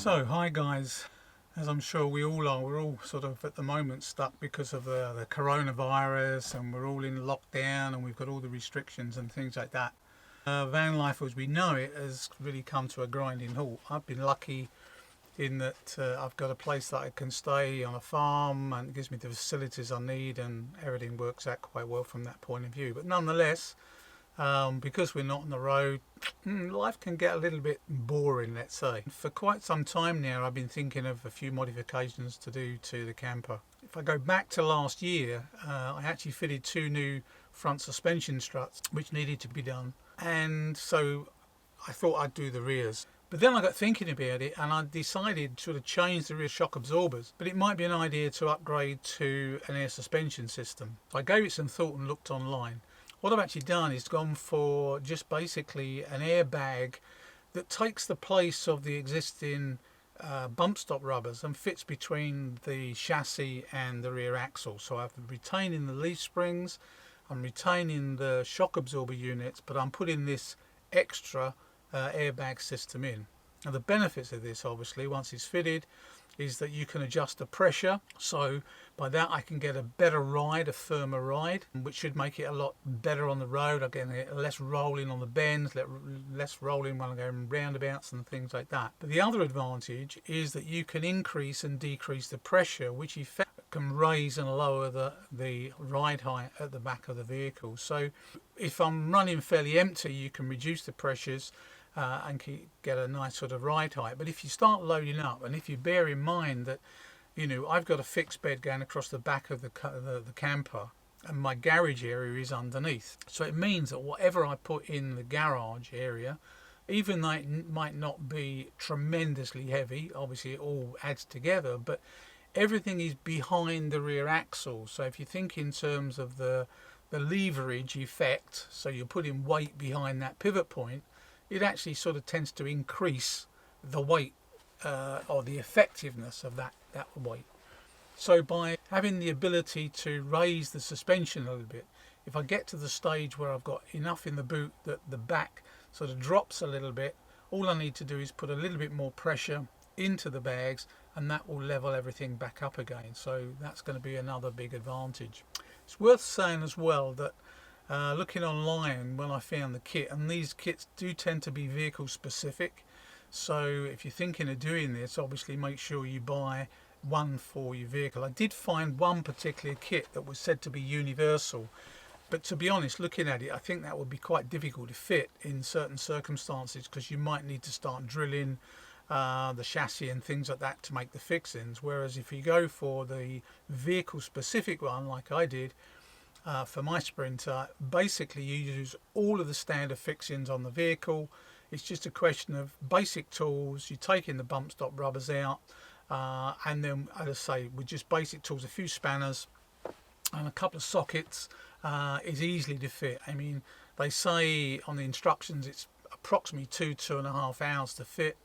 So, hi guys. As I'm sure we all are, we're all sort of at the moment stuck because of the coronavirus, and we're all in lockdown and we've got all the restrictions and things like that. Van life as we know it has really come to a grinding halt. I've been lucky in that I've got a place that I can stay on a farm, and it gives me the facilities I need, and everything works out quite well from that point of view. But nonetheless, because we're not on the road, life can get a little bit boring, let's say. For quite some time now, I've been thinking of a few modifications to do to the camper. If I go back to last year, I actually fitted two new front suspension struts, which needed to be done. And so I thought I'd do the rears. But then I got thinking about it, and I decided to sort of change the rear shock absorbers. But it might be an idea to upgrade to an air suspension system. So I gave it some thought and looked online. What I've actually done is gone for just basically an airbag that takes the place of the existing bump stop rubbers and fits between the chassis and the rear axle. So I'm retaining the leaf springs, I'm retaining the shock absorber units, but I'm putting this extra airbag system in. Now the benefits of this, obviously, once it's fitted, is that you can adjust the pressure. So by that I can get a better ride, a firmer ride, which should make it a lot better on the road. I get less rolling on the bends, less rolling when I'm going roundabouts and things like that. But the other advantage is that you can increase and decrease the pressure, which can raise and lower the ride height at the back of the vehicle. So if I'm running fairly empty, you can reduce the pressures and get a nice sort of ride height. But if you start loading up, and if you bear in mind that, I've got a fixed bed going across the back of the camper, and my garage area is underneath. So it means that whatever I put in the garage area, even though it might not be tremendously heavy, obviously it all adds together, but everything is behind the rear axle. So if you think in terms of the leverage effect, so you're putting weight behind that pivot point, it actually sort of tends to increase the weight or the effectiveness of that weight. So by having the ability to raise the suspension a little bit, if I get to the stage where I've got enough in the boot that the back sort of drops a little bit, all I need to do is put a little bit more pressure into the bags, and that will level everything back up again. So that's going to be another big advantage. It's worth saying as well that looking online when I found the kit, and these kits do tend to be vehicle specific, so if you're thinking of doing this, obviously make sure you buy one for your vehicle. I did find one particular kit that was said to be universal, but to be honest, looking at it, I think that would be quite difficult to fit in certain circumstances, because you might need to start drilling the chassis and things like that to make the fixings. Whereas if you go for the vehicle specific one, like I did, for my Sprinter, basically you use all of the standard fixings on the vehicle. It's just a question of basic tools. You take in the bump stop rubbers out, and then, as I say, with just basic tools, a few spanners and a couple of sockets, is easily to fit. I mean, they say on the instructions it's approximately 2.5 hours to fit.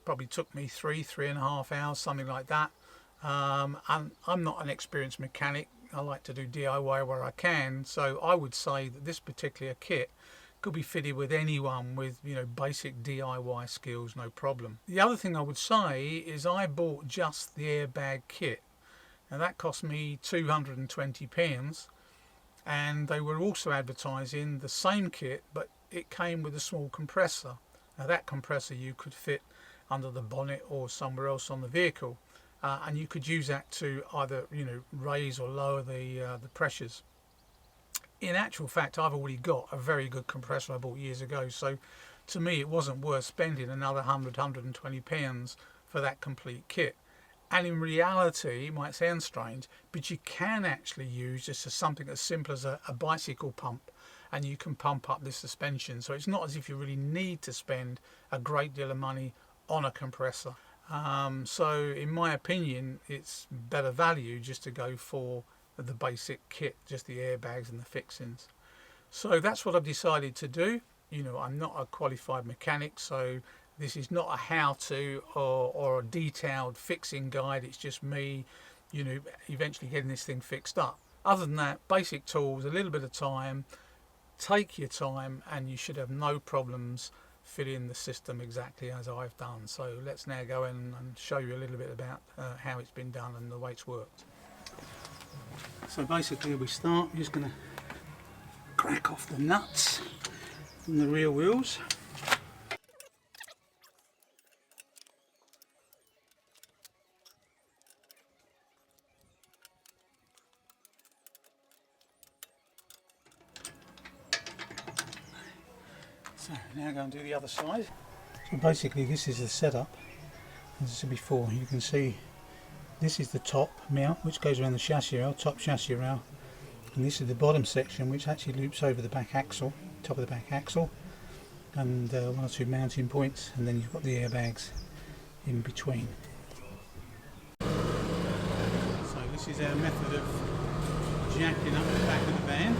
Probably took me 3.5 hours, something like that. And I'm not an experienced mechanic. I like to do DIY where I can, so I would say that this particular kit could be fitted with anyone with basic DIY skills, no problem. The other thing I would say is I bought just the airbag kit. Now that cost me £220, and they were also advertising the same kit, but it came with a small compressor. Now that compressor you could fit under the bonnet or somewhere else on the vehicle. And you could use that to either raise or lower the pressures. In actual fact, I've already got a very good compressor I bought years ago, so to me it wasn't worth spending another £120 for that complete kit. And in reality, it might sound strange, but you can actually use just something as simple as a bicycle pump, and you can pump up this suspension. So it's not as if you really need to spend a great deal of money on a compressor. So in my opinion, it's better value just to go for the basic kit, just the airbags and the fixings. So that's what I've decided to do. I'm not a qualified mechanic, so this is not a how-to or a detailed fixing guide. It's just me, eventually getting this thing fixed up. Other than that, basic tools, a little bit of time, take your time, and you should have no problems fit in the system exactly as I've done. So let's now go in and show you a little bit about how it's been done and the way it's worked. So basically we start, we're just going to crack off the nuts from the rear wheels. So now go and do the other side. So basically this is the setup. As I said before, you can see this is the top mount which goes around the chassis rail, top chassis rail, and this is the bottom section which actually loops over the back axle, top of the back axle, and one or two mounting points, and then you've got the airbags in between. So this is our method of jacking up the back of the van.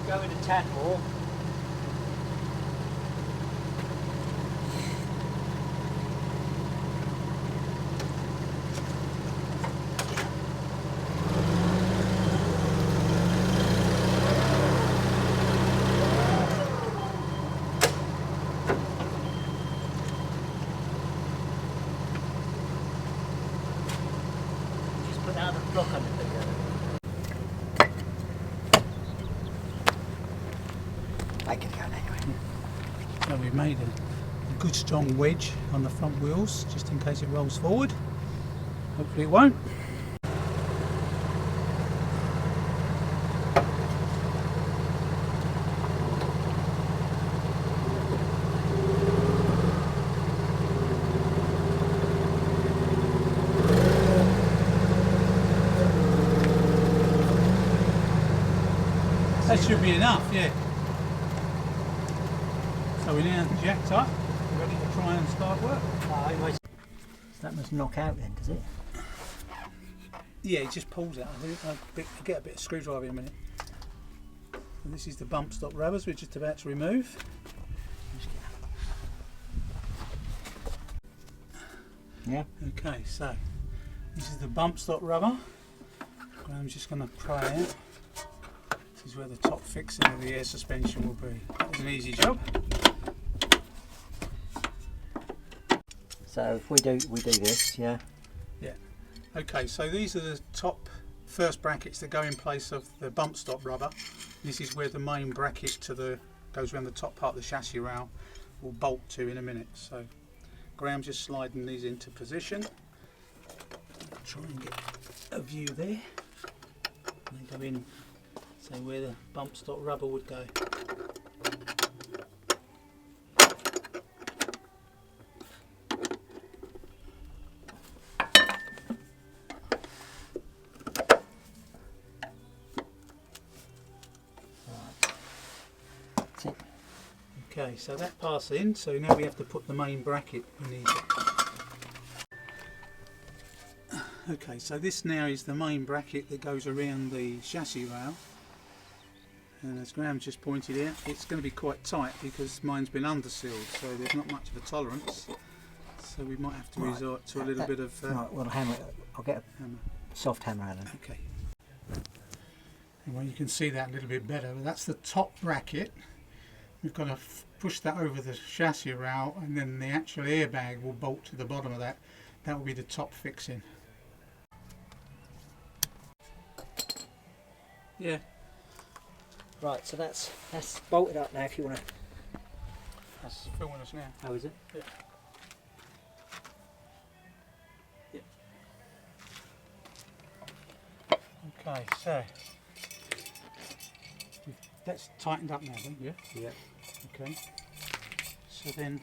Go in a tad more. Just put that other block on it. So we've made a good strong wedge on the front wheels just in case it rolls forward. Hopefully it won't. That should be enough, yeah. So we're now jacked up, ready to try and start work. So that must knock out then, does it? Yeah, it just pulls out. I'll get a bit of screwdriver in a minute. And this is the bump stop rubbers we're just about to remove. Yeah. Okay, so this is the bump stop rubber. I'm just going to pry out. This is where the top fixing of the air suspension will be. That was an easy job. So if we do this, yeah. Yeah. Okay, so these are the top first brackets that go in place of the bump stop rubber. This is where the main bracket goes around the top part of the chassis rail will bolt to in a minute. So Graham's just sliding these into position. Try and get a view there. They go in, so where the bump stop rubber would go. Okay, so that passes in, so now we have to put the main bracket beneath it. Okay, so this now is the main bracket that goes around the chassis rail. And as Graham just pointed out, it's going to be quite tight because mine's been undersealed, so there's not much of a tolerance. So we might have to resort to a little bit of... right, well, hammer. I'll get a hammer. Soft hammer, Alan. Okay. And well, you can see that a little bit better. That's the top bracket. We've got to push that over the chassis rail, and then the actual airbag will bolt to the bottom of that. That will be the top fixing. Yeah. Right, so that's bolted up now if you want to... That's filming us now. How is it? Yeah. Yeah. Okay, so that's tightened up now then? Yeah. Yeah. Okay. So then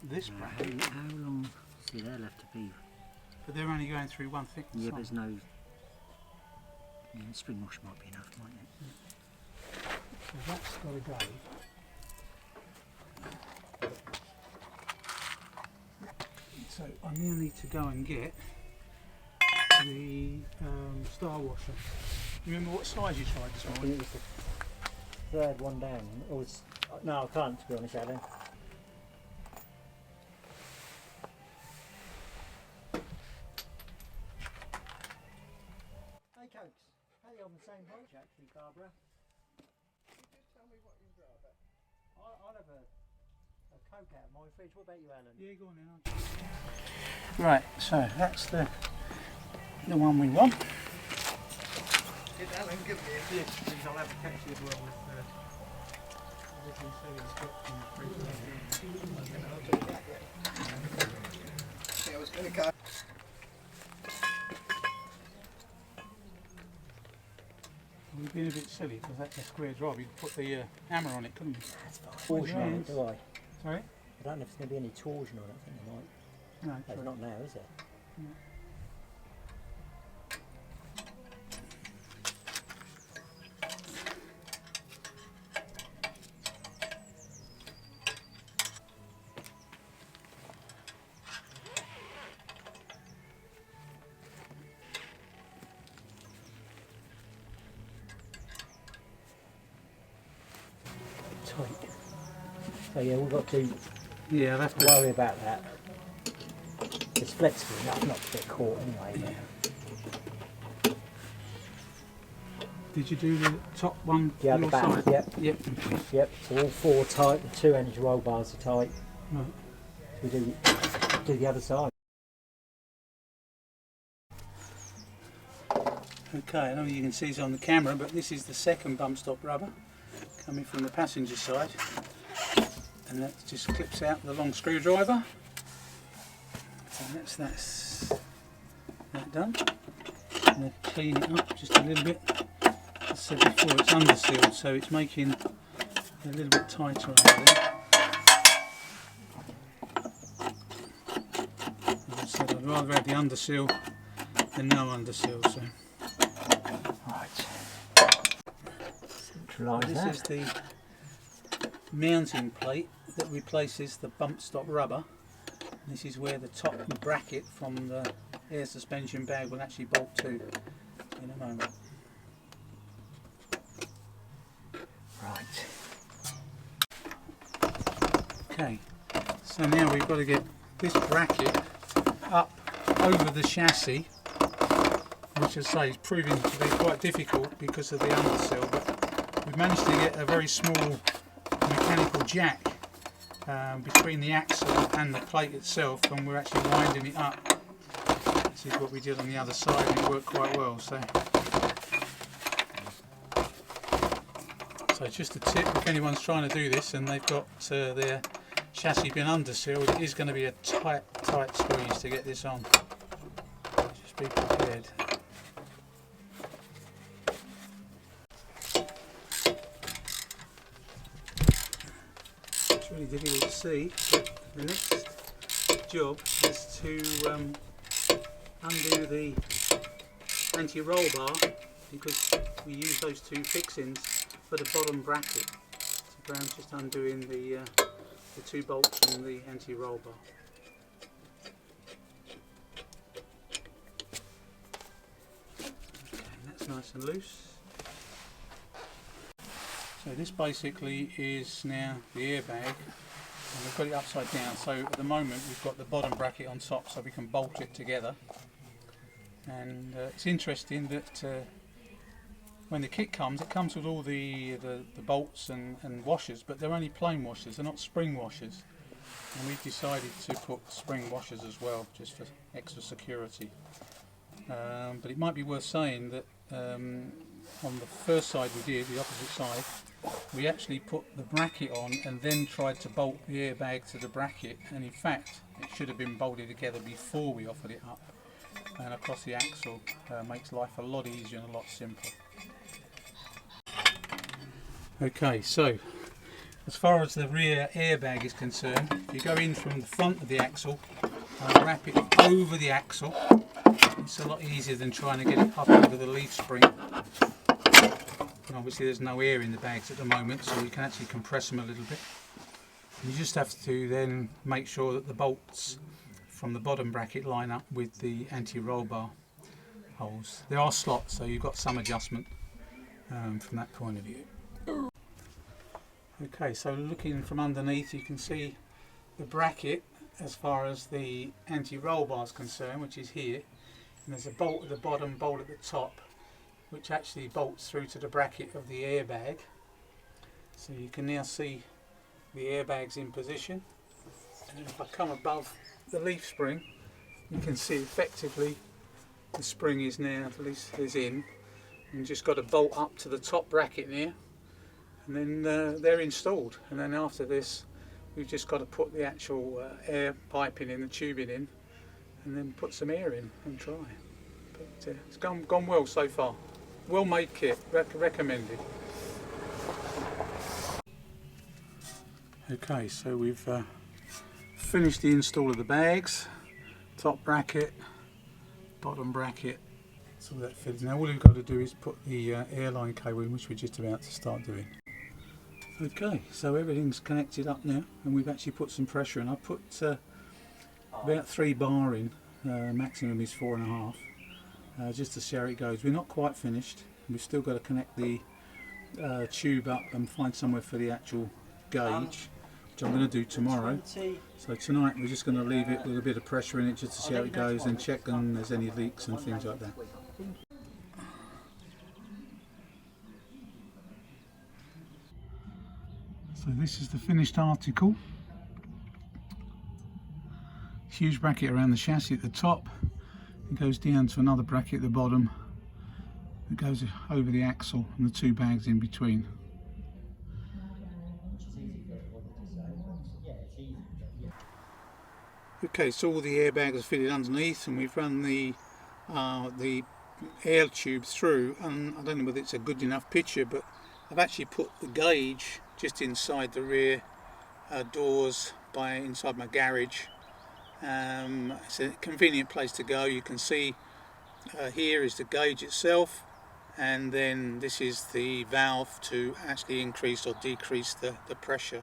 this bracket. How long? See, they'll have to be. But they're only going through one thickness. Yeah, there's no. Yeah, spring wash might be enough, mightn't it? So that's got to go. So I now need to go and get the star washer. Remember what size you tried this morning? It was the third one down. Or was, no, I can't, to be honest, Alan. I'll have a Coke out of my fridge. What about you, Alan? Yeah, go on then. Right, so that's the one we want. Get Alan, give me a yes, please. I'll have a Pepsi as well with I was going to go. We've been a bit silly because that's a square drive. You could put the hammer on it, couldn't you? That's fine. Torsion on it, do I? Sorry? I don't know if there's going to be any torsion on it. I think there might. No, There's not now, is there? No. Tight. So yeah, we've got to Yeah, worry about that. It's flexible enough not to get caught anyway. Yeah. Did you do the top one? Yeah, on the your back. side? Yep. Yep. Yep. So all four tight. The 2 energy roll bars are tight. Right. We do the other side. Okay, I don't know if you can see it on the camera, but this is the second bump stop rubber coming from the passenger side, and that just clips out the long screwdriver. So that's that done. I'm going to clean it up just a little bit. As I said before, it's undersealed, so it's making it a little bit tighter over there. As I said, I'd rather have the underseal than no underseal. So. This is the mounting plate that replaces the bump stop rubber. This is where the top bracket from the air suspension bag will actually bolt to in a moment. Right. Okay, so now we've got to get this bracket up over the chassis, which, as I say, is proving to be quite difficult because of the underseal. But we've managed to get a very small mechanical jack between the axle and the plate itself, and we're actually winding it up. This is what we did on the other side, and it worked quite well. So just a tip, if anyone's trying to do this and they've got their chassis been undersealed, it is going to be a tight squeeze to get this on. Just be prepared. It's really difficult to see. The next job is to undo the anti-roll bar, because we use those two fixings for the bottom bracket. So Graham's just undoing the 2 bolts from the anti-roll bar. Okay, that's nice and loose. So this basically is now the airbag, and we've got it upside down. So at the moment we've got the bottom bracket on top, so we can bolt it together. And it's interesting that when the kit comes, it comes with all the bolts and washers, but they're only plain washers, they're not spring washers. And we've decided to put spring washers as well, just for extra security. But it might be worth saying that on the first side we did, the opposite side, we actually put the bracket on and then tried to bolt the airbag to the bracket, and in fact it should have been bolted together before we offered it up. And across the axle makes life a lot easier and a lot simpler. Okay, so as far as the rear airbag is concerned, if you go in from the front of the axle and wrap it over the axle, it's a lot easier than trying to get it up over the leaf spring. And obviously there's no air in the bags at the moment, so you can actually compress them a little bit. You just have to then make sure that the bolts from the bottom bracket line up with the anti-roll bar holes. There are slots, so you've got some adjustment from that point of view. Okay, so looking from underneath, you can see the bracket as far as the anti-roll bar is concerned, which is here, and there's a bolt at the bottom, bolt at the top, which actually bolts through to the bracket of the airbag. So you can now see the airbags in position, and if I come above the leaf spring, you can see effectively the spring is now is in, and just got to bolt up to the top bracket now, and then they're installed. And then after this, we've just got to put the actual air piping in, the tubing in, and then put some air in and try. But it's gone well so far. Well made kit, recommended. Okay, so we've finished the install of the bags, top bracket, bottom bracket, so that fits. Now all we've got to do is put the airline cable in, which we're just about to start doing. Okay, so everything's connected up now, and we've actually put some pressure in. I put about 3 bar in, maximum is 4.5, just to see how it goes. We're not quite finished. We've still got to connect the tube up and find somewhere for the actual gauge, which I'm going to do tomorrow. So tonight we're just going to leave it with a bit of pressure in it just to see how it goes and check on there's any leaks and things like that. So this is the finished article. Huge bracket around the chassis at the top. It goes down to another bracket at the bottom. It goes over the axle and the 2 bags in between. Okay, so all the airbags are fitted underneath, and we've run the air tube through, and I don't know whether it's a good enough picture, but I've actually put the gauge just inside the rear doors inside my garage. It's a convenient place to go. You can see here is the gauge itself, and then this is the valve to actually increase or decrease the pressure.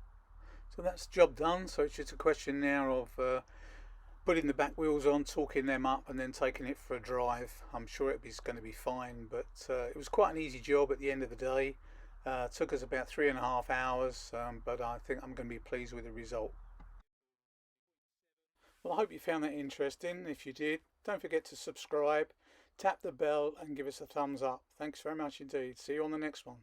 So that's the job done. So it's just a question now of putting the back wheels on, torquing them up, and then taking it for a drive. I'm sure it's going to be fine, but it was quite an easy job at the end of the day. It took us about 3.5 hours, but I think I'm going to be pleased with the result. Well, I hope you found that interesting. If you did, don't forget to subscribe, tap the bell and give us a thumbs up. Thanks very much indeed. See you on the next one.